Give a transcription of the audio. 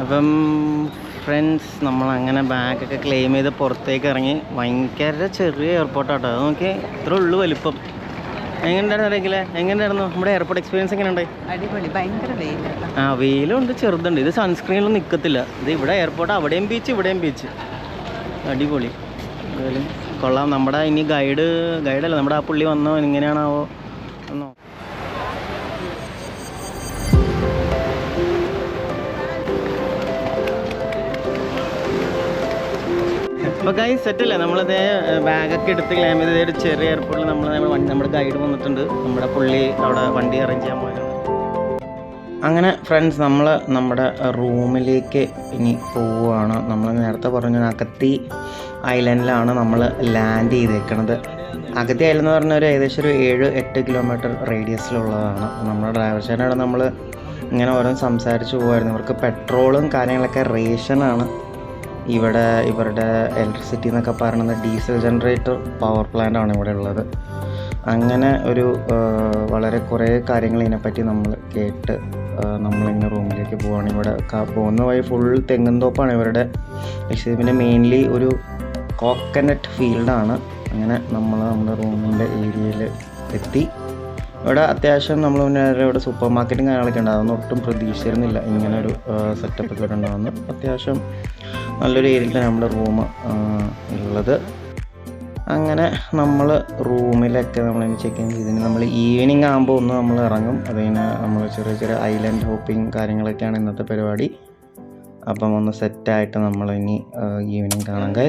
അപ്പം ഫ്രണ്ട്സ്, നമ്മളങ്ങനെ ബാഗൊക്കെ ക്ലെയിം ചെയ്ത് പുറത്തേക്ക് ഇറങ്ങി. ഭയങ്കര ചെറിയ എയർപോർട്ടാട്ടോ. അത് നോക്കി ഇത്ര ഉള്ളു വലിപ്പം. എങ്ങനെയുണ്ടായിരുന്നു അറിയില്ലേ? എങ്ങനെയായിരുന്നു നമ്മുടെ എയർപോർട്ട് എക്സ്പീരിയൻസ്? എങ്ങനെയുണ്ടായി? അടിപൊളി. ഭയങ്കര വെയിലാണ്. ആ, വെയിലുണ്ട്, ചെറുതുണ്ട്. ഇത് സൺസ്ക്രീനിലൊന്നും നിൽക്കത്തില്ല. ഇത് ഇവിടെ എയർപോർട്ട്, അവിടെയും ബീച്ച് ഇവിടെയും ബീച്ച്. അടിപൊളി. എന്തായാലും കൊള്ളാം. നമ്മുടെ ഇനി ഗൈഡല്ല, നമ്മുടെ ആ പുള്ളി വന്നോ എങ്ങനെയാണാവോ എന്നോ. അപ്പോൾ ഗൈസ് സെറ്റല്ലേ? നമ്മളിതേ ബാഗൊക്കെ എടുത്ത് ക്ലെയിം ചെയ്ത് ഒരു ചെറിയ എയർപോർട്ടിൽ നമ്മുടെ ഗൈഡ് വന്നിട്ടുണ്ട്. നമ്മുടെ പുള്ളി അവിടെ വണ്ടി അറേഞ്ച് ചെയ്യാൻ പോയത്. അങ്ങനെ ഫ്രണ്ട്സ്, നമ്മൾ നമ്മുടെ റൂമിലേക്ക് ഇനി പോവുകയാണ്. നമ്മൾ നേരത്തെ പറഞ്ഞ അഗത്തി ഐലൻഡിലാണ് നമ്മൾ ലാൻഡ് ചെയ്തേക്കണത്. അഗത്തി ഐലൻഡ് എന്ന് പറഞ്ഞാൽ ഏകദേശം ഒരു 7-8 കിലോമീറ്റർ റേഡിയസിലുള്ളതാണ്. നമ്മുടെ ഡ്രൈവർ ചേട്ടനോട് നമ്മൾ ഇങ്ങനെ ഓരോന്ന് സംസാരിച്ച് പോകുമായിരുന്നു. ഇവർക്ക് പെട്രോളും കാര്യങ്ങളൊക്കെ റേഷനാണ്. ഇവരുടെ ഇലക്ട്രിസിറ്റി എന്നൊക്കെ പറയുന്നത് ഡീസൽ ജനറേറ്റർ പവർ പ്ലാന്റ് ആണ് ഇവിടെ ഉള്ളത്. അങ്ങനെ ഒരു വളരെ കുറേ കാര്യങ്ങൾ ഇതിനെപ്പറ്റി നമ്മൾ കേട്ട് നമ്മളിങ്ങനെ റൂമിലേക്ക് പോവുകയാണ്. ഇവിടെ പോകുന്ന വഴി ഫുൾ തെങ്ങും തോപ്പാണ് ഇവരുടെ. പിന്നെ മെയിൻലി ഒരു കോക്കനട്ട് ഫീൽഡാണ്. അങ്ങനെ നമ്മൾ നമ്മുടെ റൂമിൻ്റെ ഏരിയയിൽ എത്തി. ഇവിടെ അത്യാവശ്യം നമ്മൾ പിന്നെ ഇവിടെ സൂപ്പർ മാർക്കറ്റും കാര്യങ്ങളൊക്കെ ഉണ്ട്. അതൊന്നും ഒട്ടും പ്രതീക്ഷിച്ചിരുന്നില്ല ഇങ്ങനെ ഒരു സെറ്റപ്പ് ഒക്കെ ഇവിടെ ഉണ്ടാകുന്നു. അത്യാവശ്യം നല്ലൊരു ഏരിയയിലാണ് നമ്മുടെ റൂം ഉള്ളത്. അങ്ങനെ നമ്മൾ റൂമിലൊക്കെ നമ്മളിനി ചെക്ക് ഇൻ ചെയ്തിന് നമ്മൾ ഈവനിങ് ആകുമ്പോൾ ഒന്ന് നമ്മൾ ഇറങ്ങും. അതിന് നമ്മൾ ചെറിയ ചെറിയ ഐലൻഡ് ഹോപ്പിംഗ് കാര്യങ്ങളൊക്കെയാണ് ഇന്നത്തെ പരിപാടി. അപ്പം ഒന്ന് സെറ്റായിട്ട് നമ്മളിനി ഈവനിങ് കാണാൻ കഴിയും.